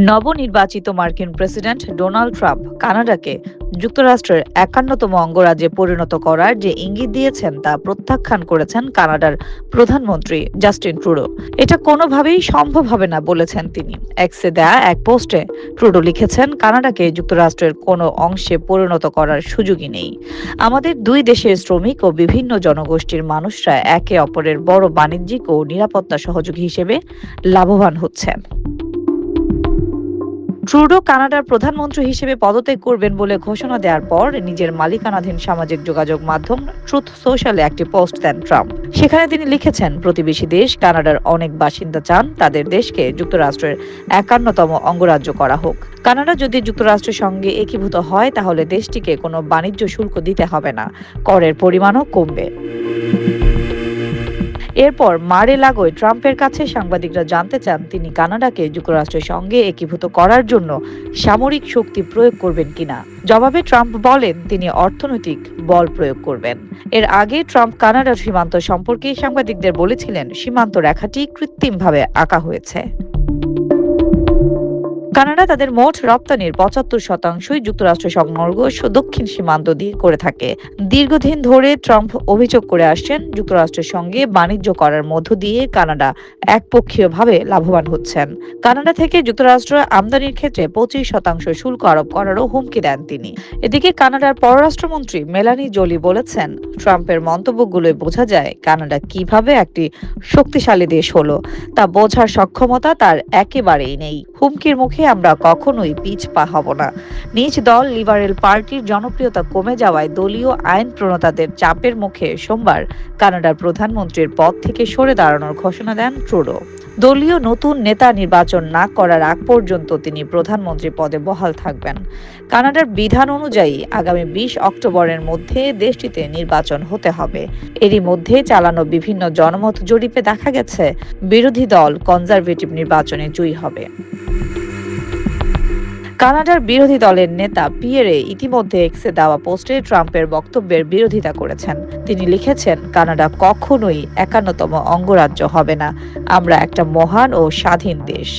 নবনির্বাচিত মার্কিন president Donald Trump কানাডাকে যুক্তরাষ্ট্রের ৫১তম অঙ্গরাজ্যে পরিণত করার যে ইঙ্গিত দিয়েছেন তা প্রত্যাখ্যান করেছেন কানাডার প্রধানমন্ত্রী জাস্টিন ট্রুডো। এটা কোনোভাবেই সম্ভব হবে না বলেছেন তিনি। এক্সে দেয়া এক পোস্টে ট্রুডো লিখেছেন, কানাডাকে যুক্তরাষ্ট্রের কোনো অংশে পরিণত করার সুযোগই নেই। আমাদের দুই দেশের শ্রমিক ও বিভিন্ন জনগোষ্ঠীর মানুষরা একে অপরের বড় বাণিজ্যিক ও নিরাপত্তা সহযোগী হিসেবে লাভবান হচ্ছেন। ট্রুডো কানাডার প্রধানমন্ত্রী হিসেবে পদত্যাগ করবেন বলে ঘোষণা দেওয়ার পর নিজের মালিকানাধীন সামাজিক যোগাযোগ মাধ্যম ট্রুথ সোশ্যালে একটি পোস্ট দেন ট্রাম্প। সেখানে তিনি লিখেছেন, প্রতিবেশী দেশ কানাডার অনেক বাসিন্দা চান তাদের দেশকে যুক্তরাষ্ট্রের ৫১তম অঙ্গরাজ্য করা হোক। কানাডা যদি যুক্তরাষ্ট্রের সঙ্গে একীভূত হয় তাহলে দেশটিকে কোনো বাণিজ্য শুল্ক দিতে হবে না, করের পরিমাণও কমবে। এরপর মারে লাগোয় ট্রাম্পের কাছে সাংবাদিকরা জানতে চান তিনি কানাডাকে যুক্তরাষ্ট্রের সঙ্গে একীভূত করার জন্য সামরিক শক্তি প্রয়োগ করবেন কিনা। জবাবে ট্রাম্প বলেন তিনি অর্থনৈতিক বল প্রয়োগ করবেন। এর আগে ট্রাম্প কানাডার সীমান্ত সম্পর্কে সাংবাদিকদের বলেছিলেন, সীমান্ত রেখাটি কৃত্রিমভাবে আঁকা হয়েছে। কানাডা তাদের মোট রপ্তানির ৭৫%ই যুক্তরাষ্ট্র সংলগ্ন দক্ষিণ সীমান্ত দিয়ে করে থাকে। দীর্ঘদিন ধরে ট্রাম্প অভিযোগ করে আসছেন, যুক্তরাষ্ট্রের সঙ্গে বাণিজ্য করার মধ্য দিয়ে কানাডা একপক্ষীয়ভাবে লাভবান হচ্ছেন। কানাডা থেকে যুক্তরাষ্ট্র আমদানির ক্ষেত্রে ২৫% শুল্ক আরোপ করারও হুমকি দেন তিনি। এদিকে কানাডার পররাষ্ট্রমন্ত্রী মেলানি জোলি বলেছেন, ট্রাম্পের মন্তব্যগুলোয় বোঝা যায় কানাডা কিভাবে একটি শক্তিশালী দেশ হলো তা বোঝার সক্ষমতা তার একেবারেই নেই। হুমকির মুখে আমরা কখনোই পিছপা হব না। নিজ দল লিবারেল পার্টির জনপ্রিয়তা কমে যাওয়ায় দলীয় আইন প্রণেতাদের চাপের মুখে সোমবার কানাডার প্রধানমন্ত্রীর পদ থেকে সরে দাঁড়ানোর ঘোষণা দেন ট্রুডো। দলীয় নতুন নেতা নির্বাচন না করার আগ পর্যন্ত তিনি প্রধানমন্ত্রী পদে বহাল থাকবেন। কানাডার বিধান অনুযায়ী আগামী ২০ অক্টোবরের মধ্যে দেশটিতে নির্বাচন হতে হবে। এরই মধ্যে চালানো বিভিন্ন জনমত জরিপে দেখা গেছে বিরোধী দল কনজারভেটিভ নির্বাচনে জয়ী হবে। কানাডার বিরোধী দলের নেতা পিয়েরে ইতিমধ্যে এক্সে দেওয়া পোস্টে ট্রাম্পের বক্তব্যের বিরোধিতা করেছেন। তিনি লিখেছেন, কানাডা কখনোই ৫১তম অঙ্গরাজ্য হবে না। আমরা একটা মহান ও স্বাধীন দেশ।